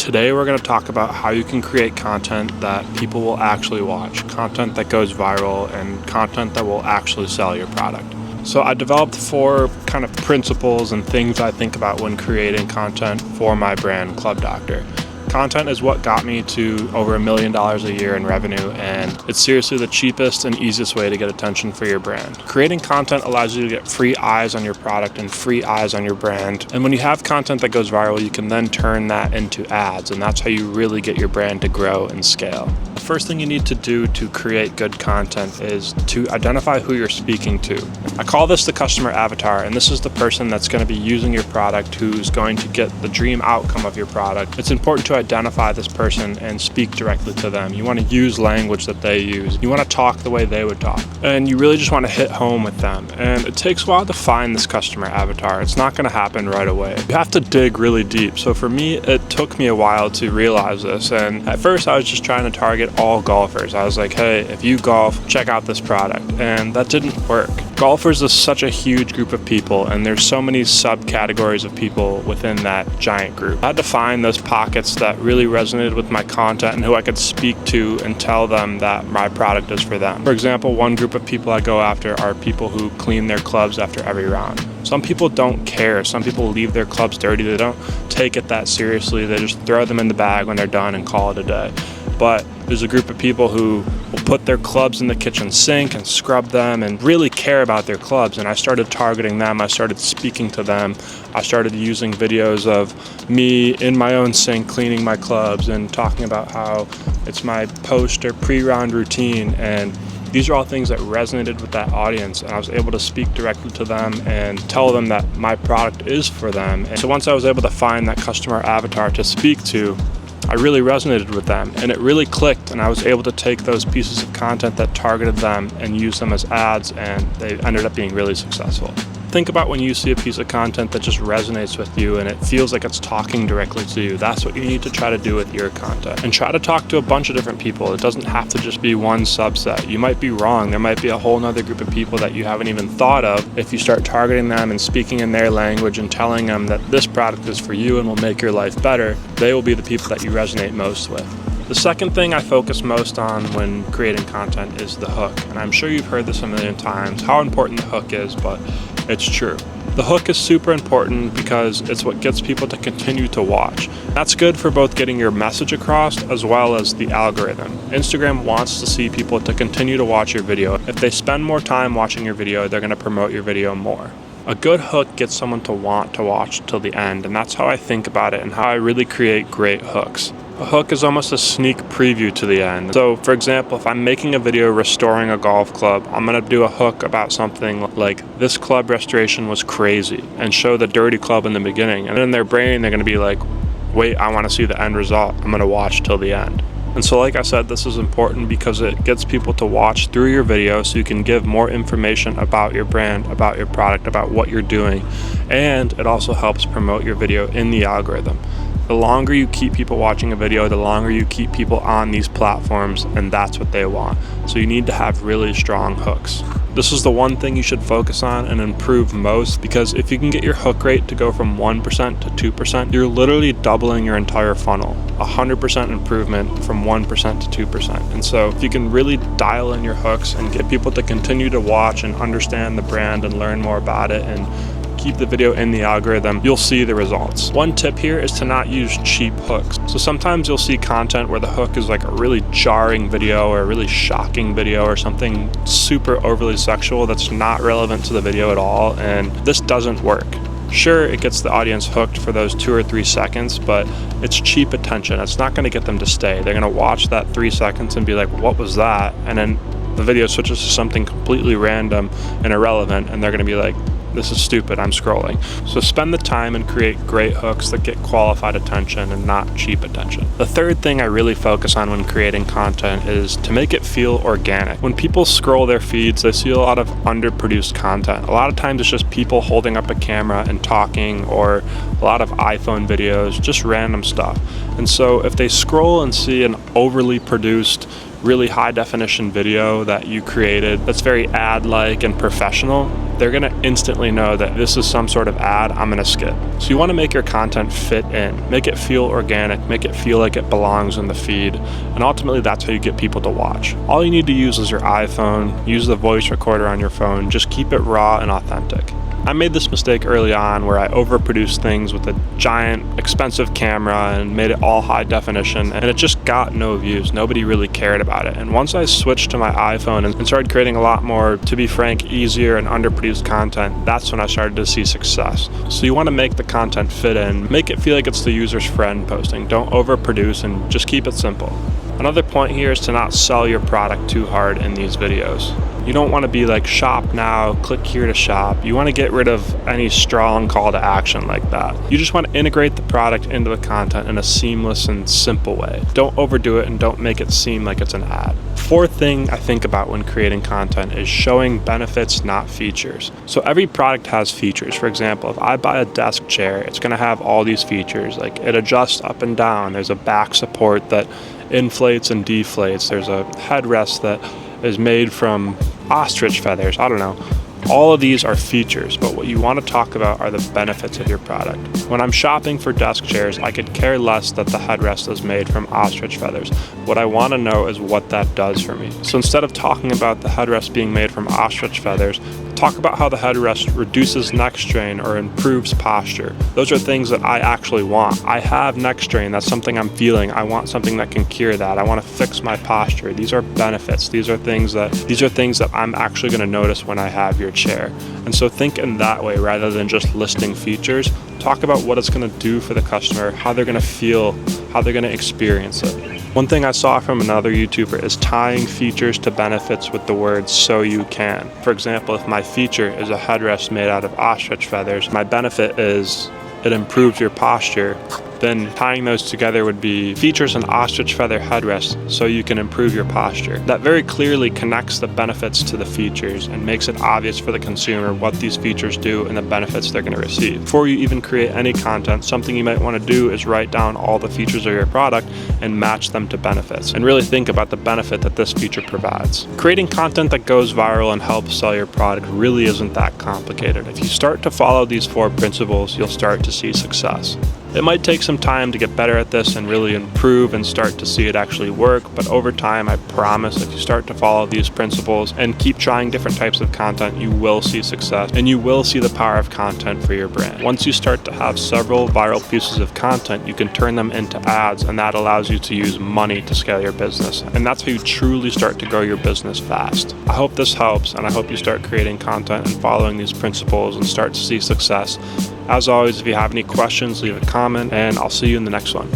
Today we're going to talk about how you can create content that people will actually watch, content that goes viral, and content that will actually sell your product. So I developed 4 kind of principles and things I think about when creating content for my brand, Club Doctor. Content is what got me to over $1 million a year in revenue, and it's seriously the cheapest and easiest way to get attention for your brand. Creating content allows you to get free eyes on your product and free eyes on your brand. And when you have content that goes viral, you can then turn that into ads, and that's how you really get your brand to grow and scale. The first thing you need to do to create good content is to identify who you're speaking to. I call this the customer avatar, and this is the person that's going to be using your product, who's going to get the dream outcome of your product. It's important to identify this person and speak directly to them. You want to use language that they use. You want to talk the way they would talk. And you really just want to hit home with them. And it takes a while to find this customer avatar. It's not going to happen right away. You have to dig really deep. So for me, it took me a while to realize this. And at first I was just trying to target all golfers. I was like, hey, if you golf, check out this product. And that didn't work. Golfers is such a huge group of people, and there's so many subcategories of people within that giant group. I had to find those pockets that really resonated with my content and who I could speak to and tell them that my product is for them. For example, one group of people I go after are people who clean their clubs after every round. Some people don't care. Some people leave their clubs dirty. They don't take it that seriously. They just throw them in the bag when they're done and call it a day. But there's a group of people who will put their clubs in the kitchen sink and scrub them and really care about their clubs. And I started targeting them. I started speaking to them. I started using videos of me in my own sink cleaning my clubs and talking about how it's my post or pre-round routine. And these are all things that resonated with that audience, and I was able to speak directly to them and tell them that my product is for them. And so once I was able to find that customer avatar to speak to, I really resonated with them, and it really clicked, and I was able to take those pieces of content that targeted them and use them as ads, and they ended up being really successful. Think about when you see a piece of content that just resonates with you and it feels like it's talking directly to you. That's what you need to try to do with your content. And try to talk to a bunch of different people. It doesn't have to just be one subset. You might be wrong. There might be a whole nother group of people that you haven't even thought of. If you start targeting them and speaking in their language and telling them that this product is for you and will make your life better, they will be the people that you resonate most with. The second thing I focus most on when creating content is the hook. And I'm sure you've heard this a million times, how important the hook is, but it's true. The hook is super important because it's what gets people to continue to watch. That's good for both getting your message across as well as the algorithm. Instagram wants to see people to continue to watch your video. If they spend more time watching your video, they're going to promote your video more. A good hook gets someone to want to watch till the end, and that's how I think about it and how I really create great hooks. A hook is almost a sneak preview to the end. So for example, if I'm making a video restoring a golf club, I'm going to do a hook about something like, this club restoration was crazy, and show the dirty club in the beginning. And in their brain, they're going to be like, wait, I want to see the end result. I'm going to watch till the end. And so like I said, this is important because it gets people to watch through your video so you can give more information about your brand, about your product, about what you're doing. And it also helps promote your video in the algorithm. The longer you keep people watching a video, the longer you keep people on these platforms, and that's what they want. So you need to have really strong hooks. This is the one thing you should focus on and improve most, because if you can get your hook rate to go from 1% to 2%, you're literally doubling your entire funnel. 100% improvement from 1% to 2%. And so if you can really dial in your hooks and get people to continue to watch and understand the brand and learn more about it and keep the video in the algorithm, you'll see the results. One tip here is to not use cheap hooks. So sometimes you'll see content where the hook is like a really jarring video or a really shocking video or something super overly sexual that's not relevant to the video at all, and this doesn't work. Sure, it gets the audience hooked for those 2 or 3 seconds, but it's cheap attention. It's not going to get them to stay. They're going to watch that 3 seconds and be like, what was that? And then the video switches to something completely random and irrelevant, and they're going to be like, this is stupid, I'm scrolling. So spend the time and create great hooks that get qualified attention and not cheap attention. The third thing I really focus on when creating content is to make it feel organic. When people scroll their feeds, they see a lot of underproduced content. A lot of times it's just people holding up a camera and talking, or a lot of iPhone videos, just random stuff. And so if they scroll and see an overly produced really high definition video that you created that's very ad-like and professional, they're going to instantly know that this is some sort of ad I'm going to skip. So you want to make your content fit in, make it feel organic, make it feel like it belongs in the feed, and ultimately that's how you get people to watch. All you need to use is your iPhone, use the voice recorder on your phone, just keep it raw and authentic. I made this mistake early on where I overproduced things with a giant, expensive camera and made it all high definition, and it just got no views. Nobody really cared about it. And once I switched to my iPhone and started creating a lot more, to be frank, easier and underproduced content, that's when I started to see success. So you want to make the content fit in, make it feel like it's the user's friend posting. Don't overproduce and just keep it simple. Another point here is to not sell your product too hard in these videos. You don't want to be like shop now, click here to shop. You want to get rid of any strong call to action like that. You just want to integrate the product into the content in a seamless and simple way. Don't overdo it and don't make it seem like it's an ad. Fourth thing I think about when creating content is showing benefits, not features. So every product has features. For example, if I buy a desk chair, it's going to have all these features. Like it adjusts up and down. There's a back support that inflates and deflates. There's a headrest that is made from ostrich feathers. I don't know. All of these are features, but what you want to talk about are the benefits of your product. When I'm shopping for desk chairs, I could care less that the headrest is made from ostrich feathers. What I want to know is what that does for me. So instead of talking about the headrest being made from ostrich feathers, talk about how the headrest reduces neck strain or improves posture. Those are things that I actually want. I have neck strain. That's something I'm feeling. I want something that can cure that. I want to fix my posture. These are benefits. These are things that I'm actually going to notice when I have your chair. And so think in that way rather than just listing features. Talk about what it's going to do for the customer, how they're going to feel, how they're going to experience it. One thing I saw from another YouTuber is tying features to benefits with the words "so you can." For example, if my feature is a headrest made out of ostrich feathers, my benefit is it improves your posture, then tying those together would be features an ostrich feather headrest so you can improve your posture. That very clearly connects the benefits to the features and makes it obvious for the consumer what these features do and the benefits they're going to receive. Before you even create any content, something you might want to do is write down all the features of your product and match them to benefits, and really think about the benefit that this feature provides. Creating content that goes viral and helps sell your product really isn't that complicated. If you start to follow these 4 principles, you'll start to see success. It might take some time to get better at this and really improve and start to see it actually work, but over time, I promise if you start to follow these principles and keep trying different types of content, you will see success and you will see the power of content for your brand. Once you start to have several viral pieces of content, you can turn them into ads, and that allows you to use money to scale your business. And that's how you truly start to grow your business fast. I hope this helps, and I hope you start creating content and following these principles and start to see success. As always, if you have any questions, leave a comment, and I'll see you in the next one.